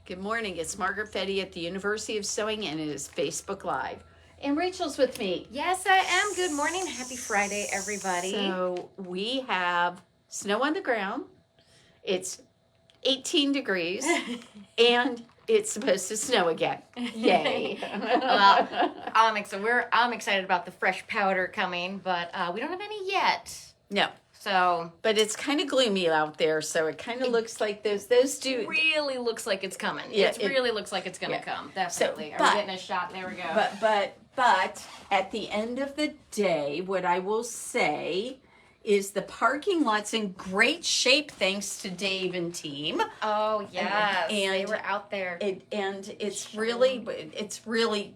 Good morning. It's Margaret Fetty at the University of Sewing, and it is Facebook Live. And Rachel's with me. Yes, I am. Good morning. Happy Friday, everybody. So we have snow on the ground. It's 18 degrees, and it's supposed to snow again. Yay. Well, I'm excited about the fresh powder coming, but we don't have any yet. No. So, but it's kind of gloomy out there, so it kind of looks like those do. Really looks like it's coming. Yeah, it really looks like it's gonna come. Definitely. So, Are we getting a shot? There we go. But at the end of the day, what I will say is the parking lot's in great shape thanks to Dave and team. Oh yes, and they were out there. It's really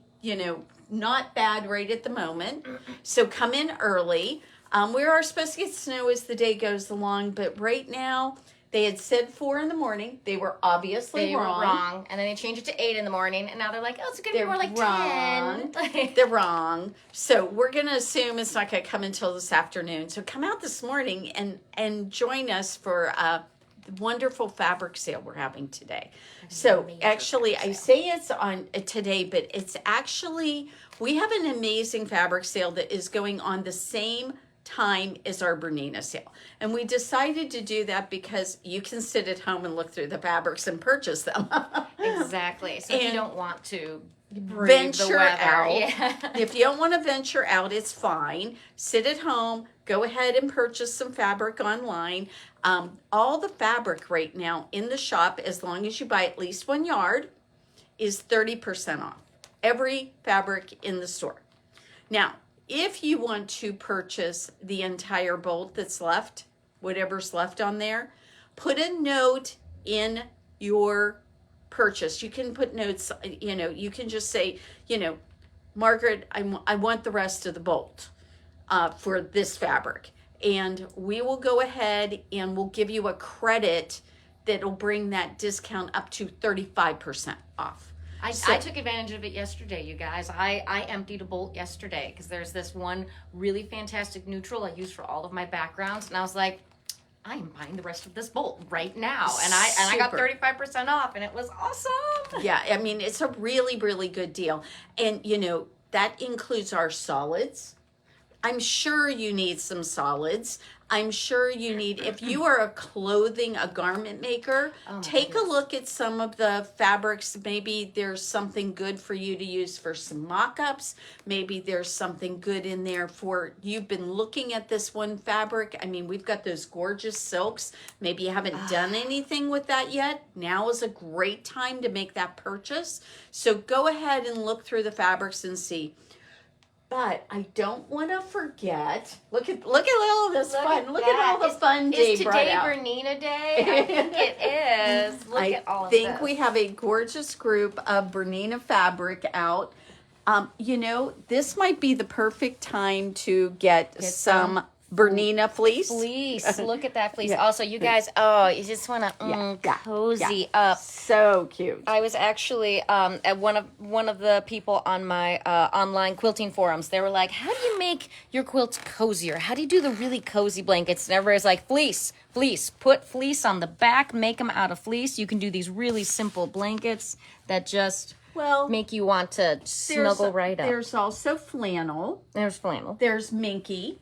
not bad right at the moment. So come in early. We are supposed to get snow as the day goes along, but right now they had said 4 in the morning. They were obviously wrong. And then they changed it to 8 in the morning, and now they're like, oh, it's going to be more like wrong. 10. They're wrong. So we're going to assume it's not going to come until this afternoon. So come out this morning and join us for the wonderful fabric sale we're having today. So actually, I say it's on today, but it's actually, we have an amazing fabric sale that is going on the same time as our Bernina sale. And we decided to do that because you can sit at home and look through the fabrics and purchase them. Exactly. So if you don't want to venture out. Yeah. If you don't want to venture out, it's fine. Sit at home, go ahead and purchase some fabric online. All the fabric right now in the shop, as long as you buy at least 1 yard, is 30% off. Every fabric in the store. Now, if you want to purchase the entire bolt that's left, whatever's left on there, put a note in your purchase. You can put notes, you can just say, Margaret, I want the rest of the bolt for this fabric. And we will go ahead and we'll give you a credit that'll bring that discount up to 35% off. I took advantage of it yesterday, you guys. I emptied a bolt yesterday because there's this one really fantastic neutral I use for all of my backgrounds, and I was like, I am buying the rest of this bolt right now, and I got 35% off, and it was awesome. Yeah, I mean, it's a really, really good deal, and that includes our solids. I'm sure you need some solids. I'm sure you need, if you are a garment maker, take a look at some of the fabrics. Maybe there's something good for you to use for some mock-ups. Maybe there's something good in there for, you've been looking at this one fabric. I mean, we've got those gorgeous silks. Maybe you haven't done anything with that yet. Now is a great time to make that purchase. So go ahead and look through the fabrics and see. But I don't want to forget. Look at all of this fun. Look at all the fun Dave brought out. Is today Bernina Day? I think it is. Look at all of this. I think we have a gorgeous group of Bernina fabric out. This might be the perfect time to get some Bernina fleece. Look at that fleece. Yeah. Also, you guys, you just want to cozy up. So cute. I was actually at one of the people on my online quilting forums. They were like, how do you make your quilts cozier? How do you do the really cozy blankets? And everybody's like, fleece. Put fleece on the back. Make them out of fleece. You can do these really simple blankets that just make you want to snuggle right up. There's also flannel. There's flannel. There's minky.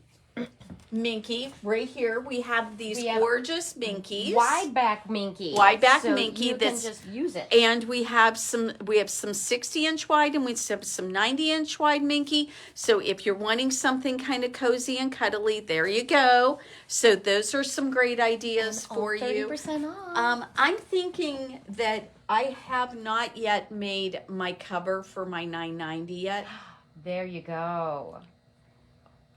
Right here we have these gorgeous minkies, wide back minky, minky you can just use it. And we have some 60-inch wide, and we have some 90-inch wide minky. So if you're wanting something kind of cozy and cuddly, there you go. So those are some great ideas for you. 30% off. I'm thinking that I have not yet made my cover for my 990 yet. There you go.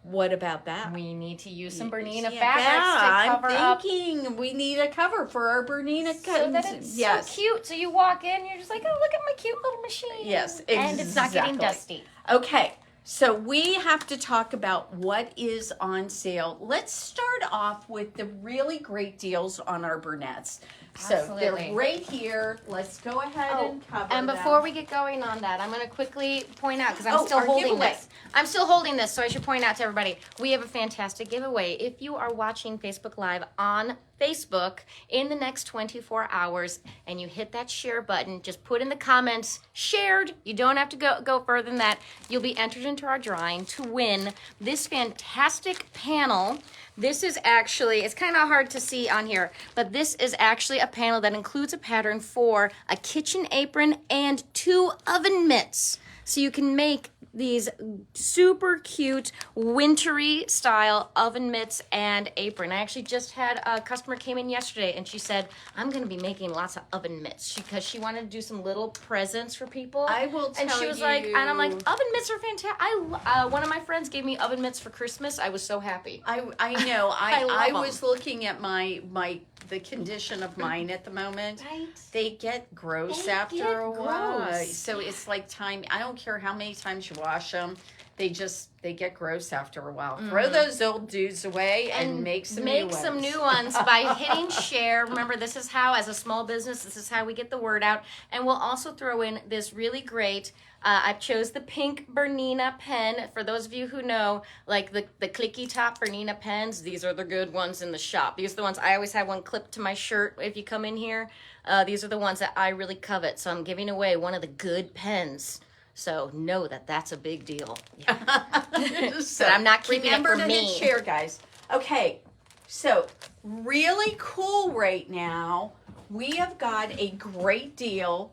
What about that? We need to use some Bernina fabrics to cover up. I'm thinking we need a cover for our Bernina so that it's so cute. So you walk in, you're just like, oh, look at my cute little machine. Yes, exactly. And it's not getting dusty. Okay, So we have to talk about what is on sale. Let's start off with the really great deals on our Bernettes. So Absolutely. they're right here. Let's go ahead and cover And them. before we get going on that, I'm going to quickly point out, because I'm Oh, still our holding giveaway. this. I'm still holding this, so I should point out to everybody, we have a fantastic giveaway. If you are watching Facebook Live on Facebook in the next 24 hours and you hit that share button, just put in the comments, shared. You don't have to go further than that. You'll be entered into our drawing to win this fantastic panel. This is actually, it's kind of hard to see on here, but this is actually a panel that includes a pattern for a kitchen apron and 2 oven mitts. So you can make these super cute wintry style oven mitts and apron. I actually just had a customer came in yesterday and she said, I'm going to be making lots of oven mitts because she wanted to do some little presents for people. I will tell And she was like, and I'm like, oven mitts are fantastic. One of my friends gave me oven mitts for Christmas. I was so happy. I know. I love was looking at the condition of mine at the moment. Right. They get gross They after get a while. gross. So it's like time. I don't care how many times you wash them. They get gross after a while. Throw those old dudes away and make some new ones by hitting share. Remember, this is how, as a small business, this is how we get the word out. And we'll also throw in this really great, I chose the pink Bernina pen. For those of you who know, like the clicky top Bernina pens, these are the good ones in the shop. These are the ones, I always have one clipped to my shirt if you come in here. These are the ones that I really covet. So I'm giving away one of the good pens. So know that that's a big deal. So But I'm not keeping it for remember to me. hit share, guys. Okay, so really cool right now. We have got a great deal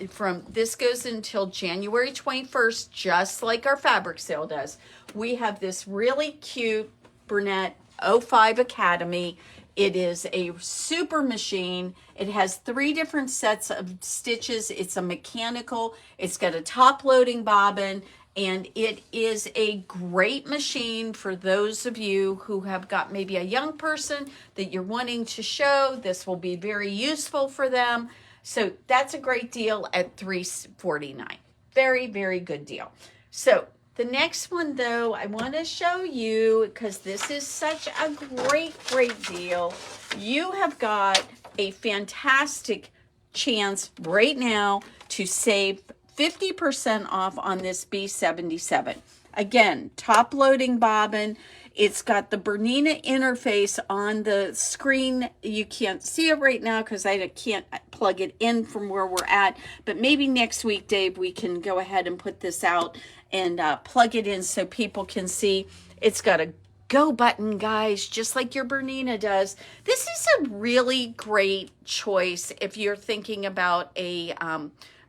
from this goes until January 21st, just like our fabric sale does. We have this really cute Bernette 05 Academy. It is a super machine. It has 3 different sets of stitches. It's a mechanical. It's got a top loading bobbin, and it is a great machine for those of you who have got maybe a young person that you're wanting to show. This will be very useful for them. So that's a great deal at $349. Very, very good deal. So the next one, though, I want to show you because this is such a great, great deal. You have got a fantastic chance right now to save 50% off on this B77. Again, top loading bobbin. It's got the Bernina interface on the screen. You can't see it right now because I can't plug it in from where we're at. But maybe next week, Dave, we can go ahead and put this out and plug it in so people can see. It's got a go button, guys, just like your Bernina does. This is a really great choice if you're thinking about a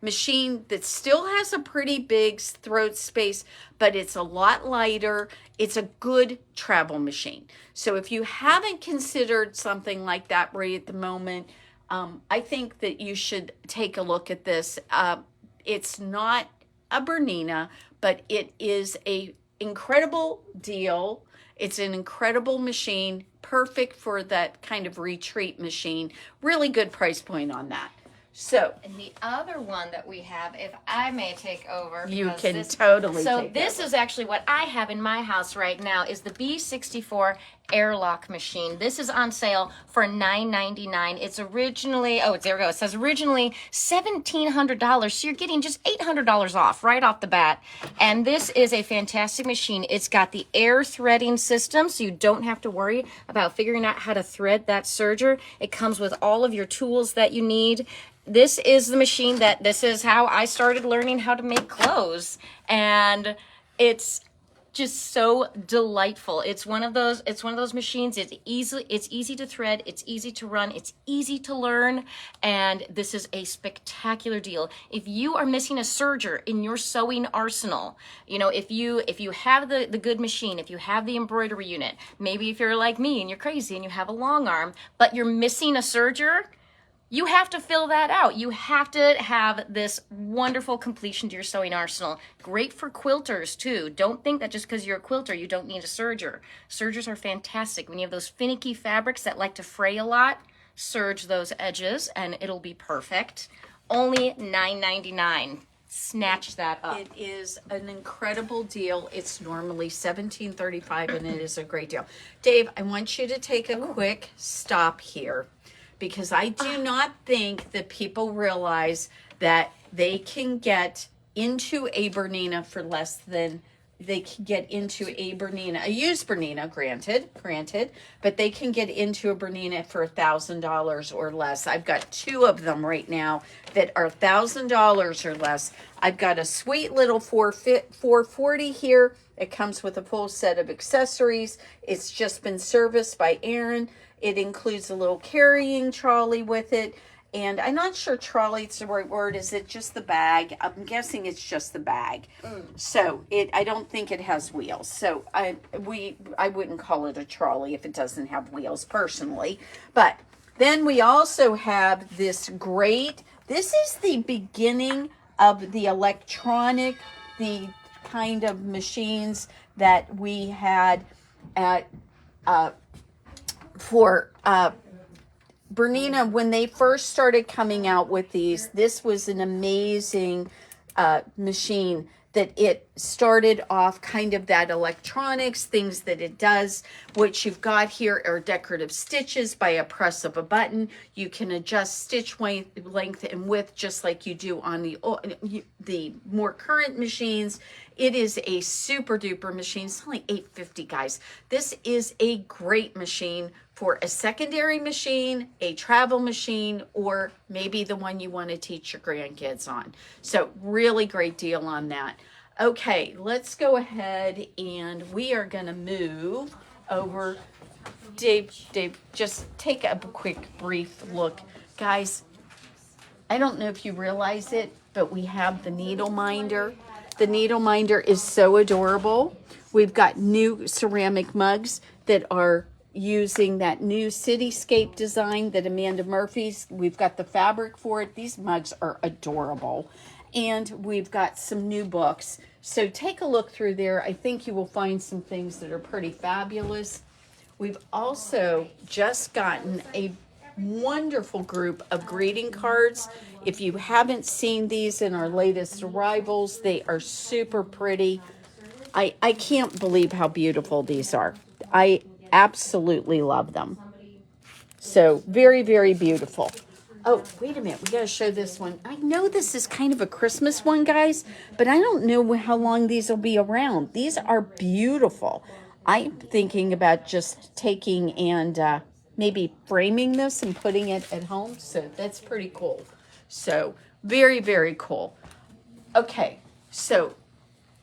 machine that still has a pretty big throat space, but it's a lot lighter. It's a good travel machine. So if you haven't considered something like that right at the moment, I think that you should take a look at this. It's not a Bernina, but it is a incredible deal. It's an incredible machine, perfect for that kind of retreat machine. Really good price point on that. So, and the other one that we have, if I may take over. You can totally So take this over. is actually what I have in my house right now is the B64 airlock machine. This is on sale for $9.99. It's originally, there we go. It says originally $1,700. So you're getting just $800 off right off the bat. And this is a fantastic machine. It's got the air threading system, so you don't have to worry about figuring out how to thread that serger. It comes with all of your tools that you need. This is the machine this is how I started learning how to make clothes. And it's just so delightful. It's one of those machines. It's easy to thread, it's easy to run, it's easy to learn, and this is a spectacular deal. If you are missing a serger in your sewing arsenal, if you have the good machine, if you have the embroidery unit, maybe if you're like me and you're crazy and you have a long arm, but you're missing a serger, you have to fill that out. You have to have this wonderful completion to your sewing arsenal. Great for quilters, too. Don't think that just because you're a quilter, you don't need a serger. Sergers are fantastic. When you have those finicky fabrics that like to fray a lot, serge those edges, and it'll be perfect. Only $9.99. snatch that up. It is an incredible deal. It's normally $17.35, and it is a great deal. Dave, I want you to take a quick stop here, because I do not think that people realize that they can get into a Bernina for less than they can get into a Bernina, a used Bernina, granted, but they can get into a Bernina for $1,000 or less. I've got two of them right now that are $1,000 or less. I've got a sweet little 440 here. It comes with a full set of accessories. It's just been serviced by Aaron. It includes a little carrying trolley with it. And I'm not sure trolley is the right word. Is it just the bag? I'm guessing it's just the bag. So I don't think it has wheels. So I wouldn't call it a trolley if it doesn't have wheels personally. But then we also have this is the beginning of the electronic, the kind of machines that we had at for Bernina, when they first started coming out with these. This was an amazing machine that it started off kind of that electronics, things that it does. What you've got here are decorative stitches by a press of a button. You can adjust stitch length and width just like you do on the more current machines. It is a super duper machine. It's only $8.50, guys. This is a great machine for a secondary machine, a travel machine, or maybe the one you want to teach your grandkids on. So really great deal on that. Okay, let's go ahead and we are going to move over. Dave, just take a quick brief look. Guys, I don't know if you realize it, but we have the needle minder. The needle minder is so adorable. We've got new ceramic mugs that are using that new cityscape design that Amanda Murphy's. We've got the fabric for it. These mugs are adorable. And we've got some new books. So take a look through there. I think you will find some things that are pretty fabulous. We've also just gotten a wonderful group of greeting cards. If you haven't seen these in our latest arrivals, they are super pretty. I can't believe how beautiful these are. I absolutely love them. So very, very beautiful. Oh, wait a minute. We got to show this one. I know this is kind of a Christmas one, guys, but I don't know how long these will be around. These are beautiful. I'm thinking about just taking and maybe framing this and putting it at home. So that's pretty cool. So very, very cool. Okay, so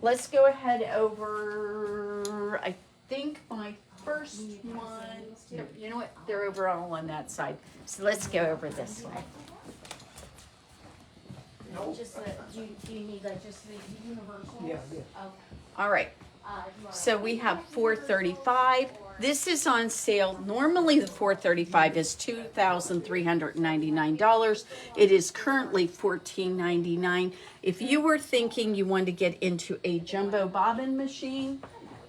let's go ahead over, I think my first one, you know what, they're over all on that side. So let's go over this way. Just do you need just the universal? Yeah. Okay. All right. So we have $4.35. This is on sale. Normally the $4.35 is $2,399. It is currently $14.99. If you were thinking you wanted to get into a jumbo bobbin machine,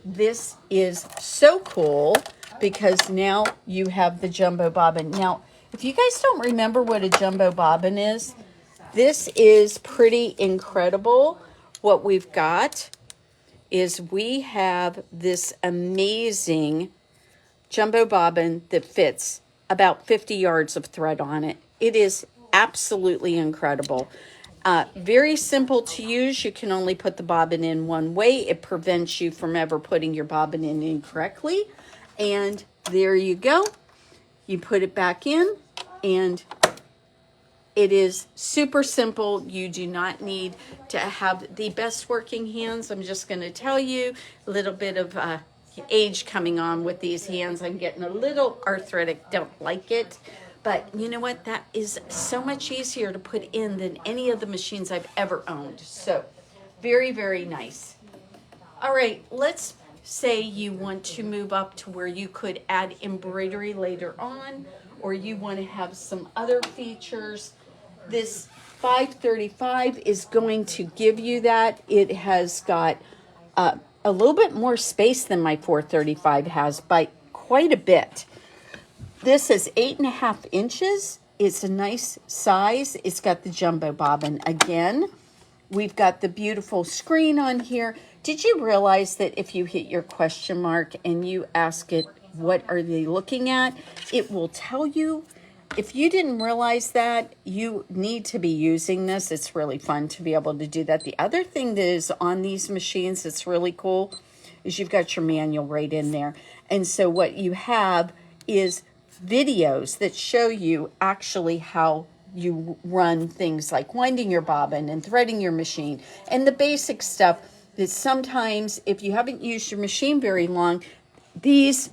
this is so cool because now you have the jumbo bobbin. Now, if you guys don't remember what a jumbo bobbin is, this is pretty incredible. What we've got is we have this amazing jumbo bobbin that fits about 50 yards of thread on it. It is absolutely incredible. Very simple to use. You can only put the bobbin in one way. It prevents you from ever putting your bobbin in incorrectly. And there you go. You put it back in and it is super simple. You do not need to have the best working hands. I'm just going to tell you a little bit of age coming on with these hands. I'm getting a little arthritic, don't like it. But you know what? That is so much easier to put in than any of the machines I've ever owned. So very, very nice. All right, let's say you want to move up to where you could add embroidery later on, or you want to have some other features. This $5.35 is going to give you that. It has got a little bit more space than my $4.35 has by quite a bit. This is 8.5 inches. It's a nice size. It's got the jumbo bobbin again. We've got the beautiful screen on here. Did you realize that if you hit your question mark and you ask it, what are they looking at? It will tell you. If you didn't realize that, you need to be using this. It's really fun to be able to do that. The other thing that is on these machines that's really cool is you've got your manual right in there. And so what you have is videos that show you actually how you run things like winding your bobbin and threading your machine and the basic stuff that sometimes if you haven't used your machine very long, these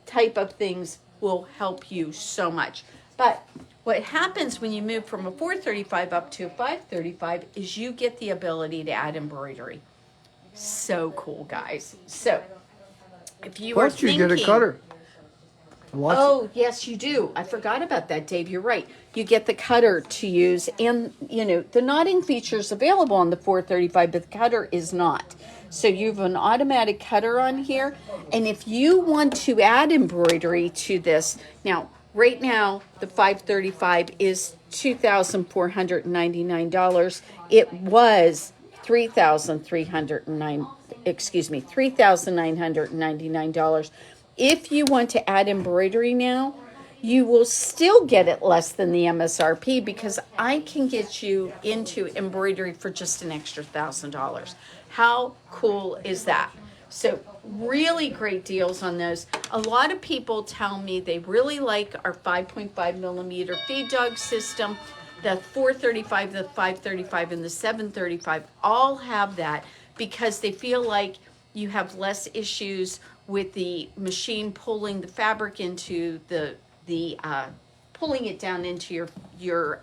type of things will help you so much. But what happens when you move from a 435 up to a 535 is you get the ability to add embroidery. So cool, guys. So if you are Plus, you thinking, get a cutter. oh, yes, you do. I forgot about that, Dave. You're right. You get the cutter to use, and you know the knotting feature is available on the 435, but the cutter is not. So you have an automatic cutter on here, and if you want to add embroidery to this, now right now the 535 is $2,499. It was $3,999. If you want to add embroidery now, you will still get it less than the MSRP because I can get you into embroidery for just an extra $1,000. How cool is that? So really great deals on those. A lot of people tell me they really like our 5.5 millimeter feed dog system. The 435, the 535, and the 735 all have that because they feel like you have less issues with the machine pulling the fabric into the pulling it down into your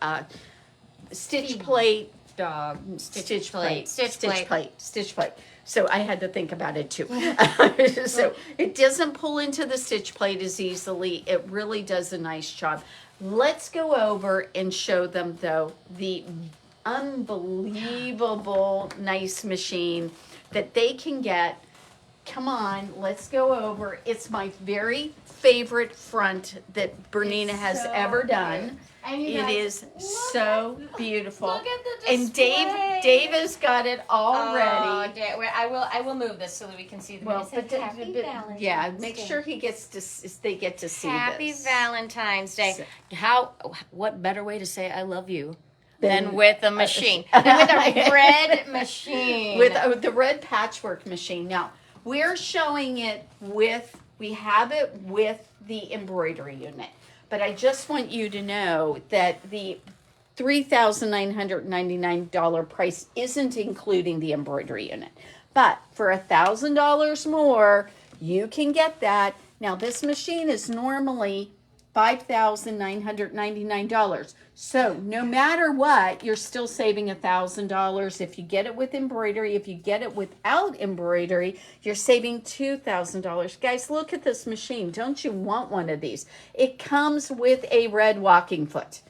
stitch plate. Dog. Stitch plate. Stitch plate. So I had to think about it too. So it doesn't pull into the stitch plate as easily. It really does a nice job. Let's go over and show them though the unbelievable nice machine that they can get. Come on, let's go over. It's my very favorite front that Bernina has ever done. And you It guys, is so beautiful. Look at the And Dave has got it all ready. I will move this so that we can see the Well, but Happy Valentine's yeah, make Day. sure they get to see Happy this. Valentine's Day. So- What better way to say I love you Than- than with a machine? Than with a red machine. With the red patchwork machine. Now, we're showing it we have it with the embroidery unit. But I just want you to know that the $3,999 price isn't including the embroidery unit. But for $1,000 more, you can get that. Now, this machine is normally $5,999. So no matter what, you're still saving $1,000 if you get it with embroidery. If you get it without embroidery, you're saving $2,000. Guys, look at this machine. Don't you want one of these? It comes with a red walking foot.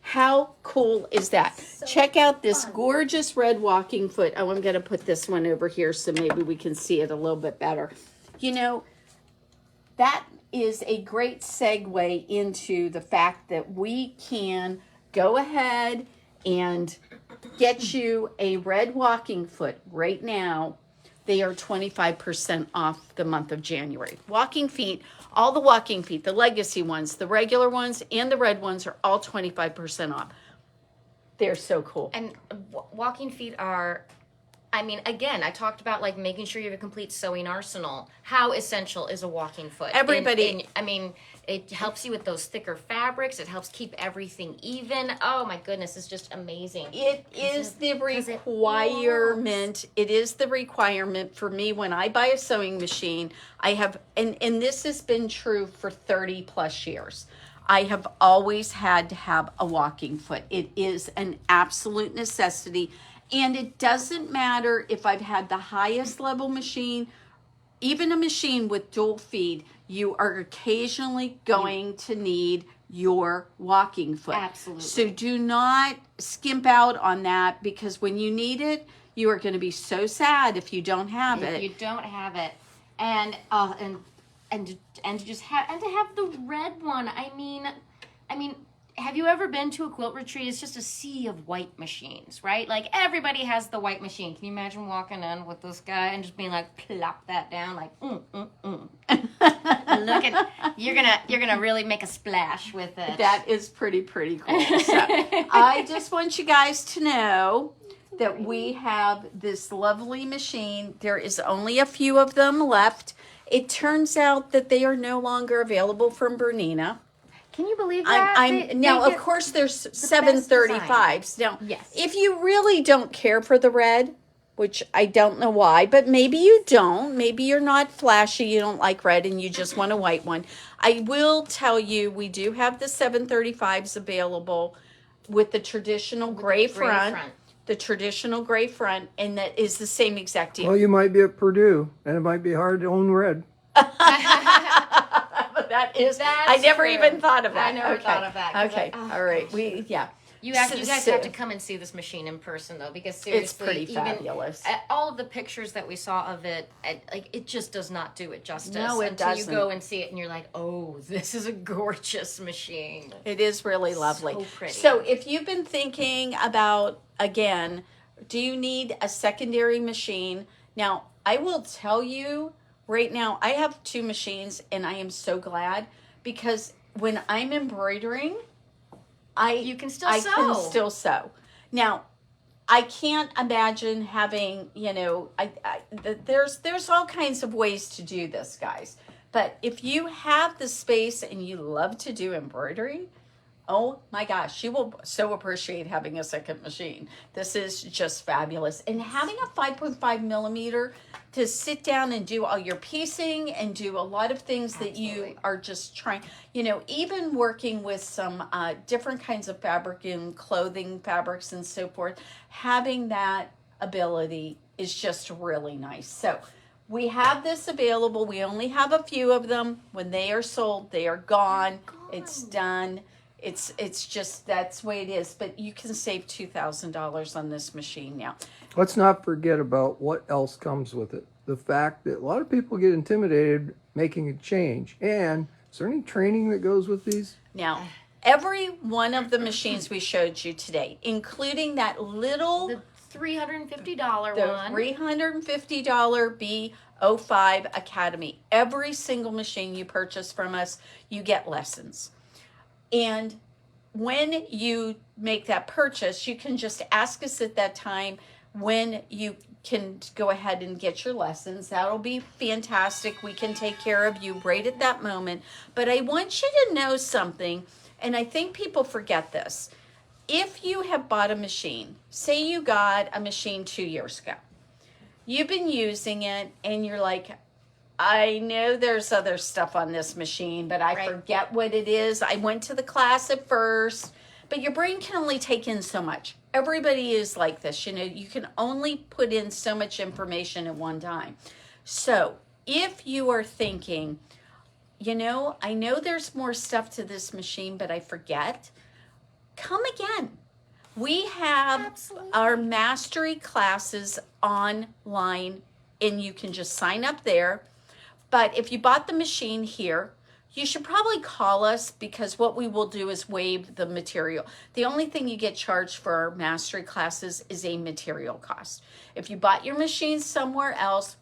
How cool is that? Check out this gorgeous red walking foot. Oh, I'm going to put this one over here so maybe we can see it a little bit better. You know, that is a great segue into the fact that we can go ahead and get you a red walking foot right now. They are 25% off the month of January. Walking feet, all the walking feet, the legacy ones, the regular ones, and the red ones are all 25% off. They're so cool. And walking feet are, I mean, again, I talked about like making sure you have a complete sewing arsenal. How essential is a walking foot? Everybody- I mean, it helps you with those thicker fabrics. It helps keep everything even. Oh my goodness, it's just amazing. It is the requirement. It is the requirement for me when I buy a sewing machine. I have, and this has been true for 30 plus years. I have always had to have a walking foot. It is an absolute necessity. And it doesn't matter if I've had the highest level machine, even a machine with dual feed, you are occasionally going to need your walking foot. Absolutely. So do not skimp out on that because when you need it, you are going to be so sad if you don't have If it. you don't have it, and to just have and to have the red one. I mean, have have you ever been to a quilt retreat? It's just a sea of white machines, right? Like everybody has the white machine. Can you imagine walking in with this guy and just being like, plop that down, like, Look at you're gonna really make a splash with it. That is pretty cool. So I just want you guys to know that we have this lovely machine. There is only a few of them left. It turns out that they are no longer available from Bernina. Can you believe that? Now, of course, there's 735s. Now, yes. If you really don't care for the red, which I don't know why, but maybe you don't. Maybe you're not flashy, you don't like red, and you just want a white one. I will tell you, we do have the 735s available with the traditional gray front. The traditional gray front, and that is the same exact deal. Well, you might be at Purdue, and it might be hard to own red. That's I never true. Even thought of that. I never thought of that. Okay, all right. You guys have to come and see this machine in person, though, because seriously, it's pretty fabulous. All of the pictures that we saw of it, it just does not do it justice. No, it until doesn't. You go and see it, and you're like, oh, this is a gorgeous machine. It is really lovely. So pretty. So if you've been thinking about, again, do you need a secondary machine? Now, I will tell you right now, I have 2 machines, and I am so glad, because when I'm embroidering, you can still sew. Now, I can't imagine having, there's all kinds of ways to do this, guys. But if you have the space and you love to do embroidery, oh my gosh, you will so appreciate having a second machine. This is just fabulous. And having a 5.5 millimeter to sit down and do all your piecing and do a lot of things that you are just trying, even working with some different kinds of fabric and clothing fabrics and so forth, having that ability is just really nice. So we have this available. We only have a few of them. When they are sold, they are gone. It's done. It's just, that's the way it is. But you can save $2,000 on this machine now. Let's not forget about what else comes with it. The fact that a lot of people get intimidated making a change. And is there any training that goes with these? Now, every one of the machines we showed you today, including that little... The $350 one. The $350 B05 Academy. Every single machine you purchase from us, you get lessons. And when you make that purchase, you can just ask us at that time when you can go ahead and get your lessons. That'll be fantastic. We can take care of you right at that moment. But I want you to know something, and I think people forget this. If you have bought a machine, say you got a machine 2 years ago, you've been using it, and you're like, I know there's other stuff on this machine, but I forget what it is. I went to the class at first, but your brain can only take in so much. Everybody is like this. You can only put in so much information at one time. So if you are thinking, I know there's more stuff to this machine, but I forget, come again. We have our mastery classes online, and you can just sign up there. But if you bought the machine here, you should probably call us, because what we will do is waive the material. The only thing you get charged for our mastery classes is a material cost. If you bought your machine somewhere else,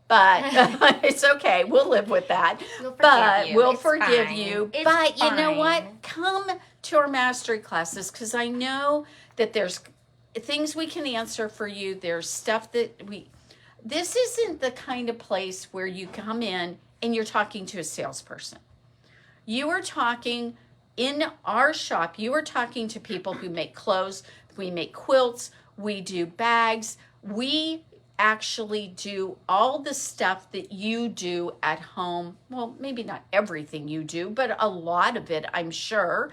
but it's okay. We'll live with that. We'll forgive you. But you know what? Come to our mastery classes, because I know that there's things we can answer for you. There's stuff that this isn't the kind of place where you come in and you're talking to a salesperson. You are talking in our shop. You are talking to people who make clothes. We make quilts. We do bags. We actually do all the stuff that you do at home. Well, maybe not everything you do, but a lot of it, I'm sure.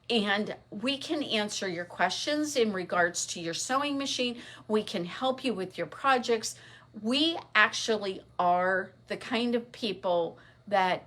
And we can answer your questions in regards to your sewing machine. We can help you with your projects. We actually are the kind of people that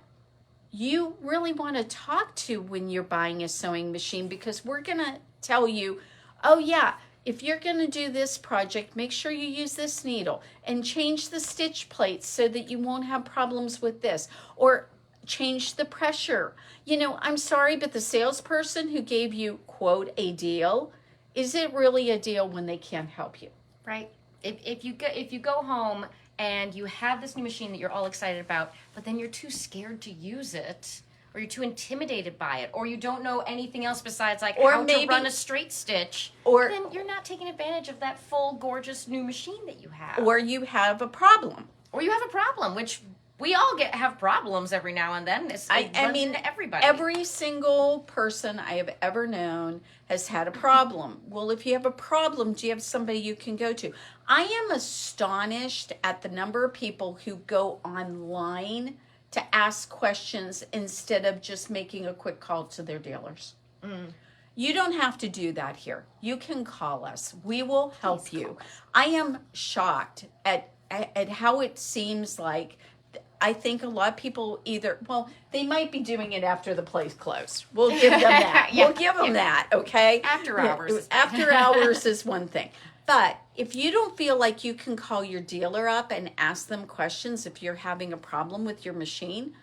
you really want to talk to when you're buying a sewing machine, because we're going to tell you, oh yeah, if you're going to do this project, make sure you use this needle and change the stitch plates so that you won't have problems with this. Or change the pressure. You know, I'm sorry, but the salesperson who gave you, quote, a deal, is it really a deal when they can't help you? Right. If you go home and you have this new machine that you're all excited about, but then you're too scared to use it, or you're too intimidated by it, or you don't know anything else besides like Or how maybe- to run a straight stitch, Or- then you're not taking advantage of that full, gorgeous new machine that you have. Or you have a problem. Or you have a problem, which we all have problems every now and then. It I runs mean, into everybody. every single person I have ever known has had a problem. Well, if you have a problem, do you have somebody you can go to? I am astonished at the number of people who go online to ask questions instead of just making a quick call to their dealers. You don't have to do that here. You can call us. We will help you. I am shocked at how it seems like. I think a lot of people they might be doing it after the place closed. We'll give them that. Yeah. We'll give them that, okay? After hours. After hours is one thing. But if you don't feel like you can call your dealer up and ask them questions if you're having a problem with your machine,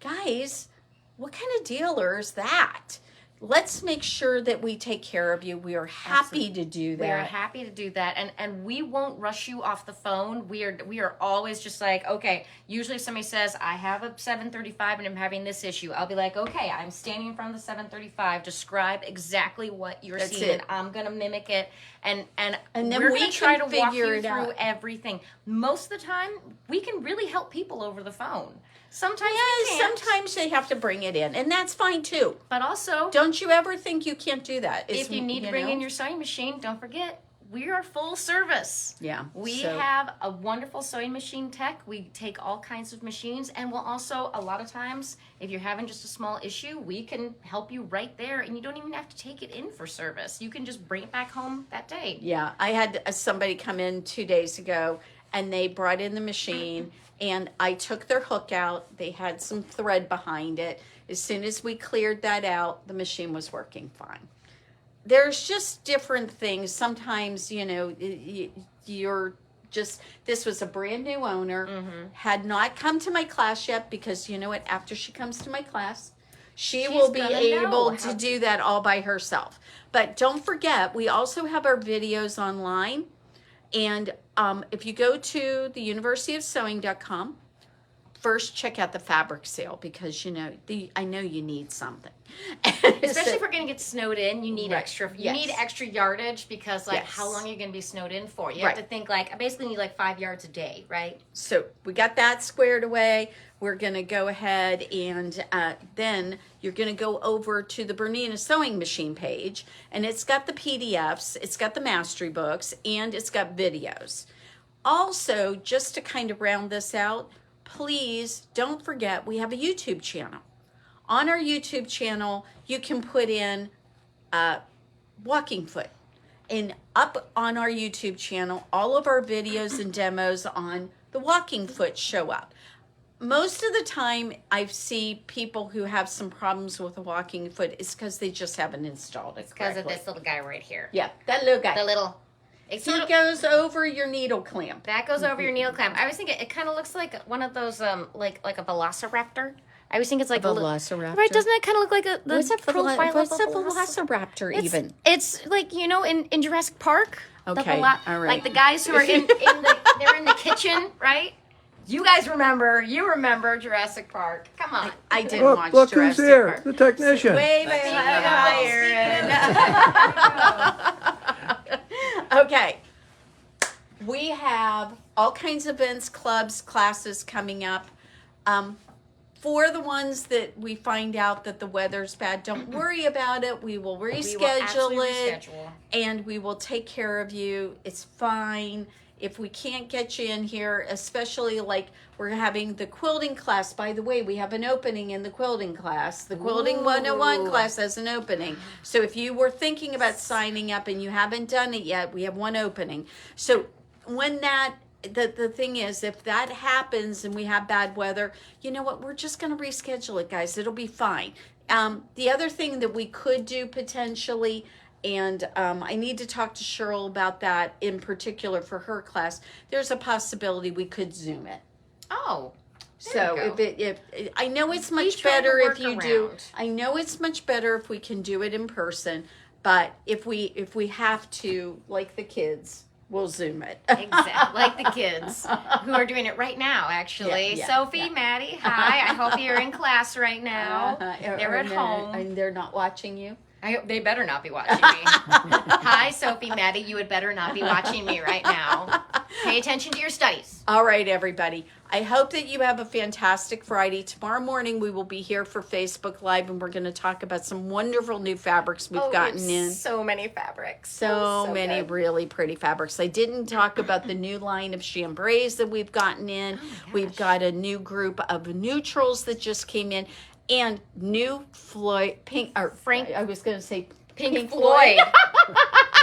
guys, what kind of dealer is that? Let's make sure that we take care of you. We are happy to do that. We are happy to do that, and we won't rush you off the phone. We are always just like, okay. Usually, if somebody says, "I have a 735 and I'm having this issue," I'll be like, "Okay, I'm standing in front of the 735. Describe exactly what you're That's seeing, it. and I'm gonna mimic it, and then we're we gonna try can to walk figure you it through out. everything. Most of the time, we can really help people over the phone. Sometimes we Yes, can't, sometimes they have to bring it in, and that's fine too. but also, Don't you ever think you can't do that. if you need to bring in your sewing machine, don't forget, we are full service. Yeah. We so- have a wonderful sewing machine tech. We take all kinds of machines, and we'll also, a lot of times, if you're having just a small issue, we can help you right there, and you don't even have to take it in for service. You can just bring it back home that day. Yeah, I had somebody come in 2 days ago, and they brought in the machine, and I took their hook out. They had some thread behind it. As soon as we cleared that out, the machine was working fine. There's just different things. Sometimes, you're just, this was a brand new owner, had not come to my class yet, because you know what, after she comes to my class, she will be gonna able know to how- do that all by herself. But don't forget, we also have our videos online. And if you go to the universityofsewing.com, first check out the fabric sale, because I know you need something. Especially if we're going to get snowed in, you need Right. extra. You Yes. need extra yardage, because Yes. how long are you going to be snowed in for? You Right. have to think I basically need 5 yards a day, right? So we got that squared away. We're going to go ahead and then you're going to go over to the Bernina sewing machine page, and it's got the PDFs, it's got the mastery books, and it's got videos. Also, just to kind of round this out, please don't forget we have a YouTube channel. On our YouTube channel, you can put in walking foot. And up on our YouTube channel, all of our videos and demos on the walking foot show up. Most of the time, I see people who have some problems with a walking foot is because they just haven't installed it Because of correctly. this little guy right here. Yeah, that little guy. The little. It's He goes over your needle clamp. That goes over your needle clamp. I was thinking it kind of looks like one of those like a velociraptor. I always think it's like a Velociraptor? right? Doesn't it kind of look like What's a velociraptor? velociraptor It's, even? It's like in Jurassic Park. Okay, all right. Like the guys who are they're in the kitchen, right? You guys remember? You remember Jurassic Park? Come on. I didn't Look, watch look Jurassic who's here, Park. the technician. Wait, Okay. We have all kinds of events, clubs, classes coming up. For the ones that we find out that the weather's bad, don't worry about it. We will reschedule absolutely it. reschedule. And we will take care of you. It's fine. If we can't get you in here, especially like we're having the quilting class. By the way, we have an opening in the quilting class. The Quilting 101 class has an opening. So if you were thinking about signing up and you haven't done it yet, we have one opening. So when the thing is, if that happens and we have bad weather, you know what? We're just going to reschedule it, guys. It'll be fine. The other thing that we could do potentially, and I need to talk to Cheryl about that in particular for her class, there's a possibility we could Zoom it. Oh, So you go. if I know it's much We try to better if work you do. around. I know it's much better if we can do it in person, but if we have to, like the kids, we'll Zoom it. Exactly, like the kids who are doing it right now, actually. Yeah, Sophie, Maddie, hi. I hope you're in class right now. They're at home. And they're not watching you. I hope they better not be watching me. Hi, Sophie, Maddie. You had better not be watching me right now. Pay attention to your studies. All right, everybody. I hope that you have a fantastic Friday. Tomorrow morning, we will be here for Facebook Live, and we're going to talk about some wonderful new fabrics we've gotten in. So many fabrics. So many good. really pretty fabrics. I didn't talk about the new line of chambrays that we've gotten in. We've got a new group of neutrals that just came in, and new I was going to say Pink Floyd.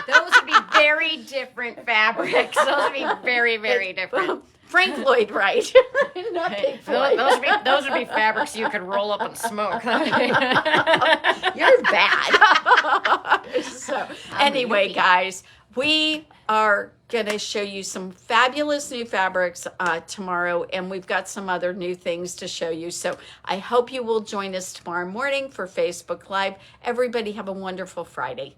Those would be very different fabrics. Those would be very, very different. Frank Lloyd Wright. Not Pink Floyd. Those would be fabrics you could roll up and smoke. You're bad. So anyway, guys, we are going to show you some fabulous new fabrics tomorrow, and we've got some other new things to show you. So I hope you will join us tomorrow morning for Facebook Live. Everybody have a wonderful Friday.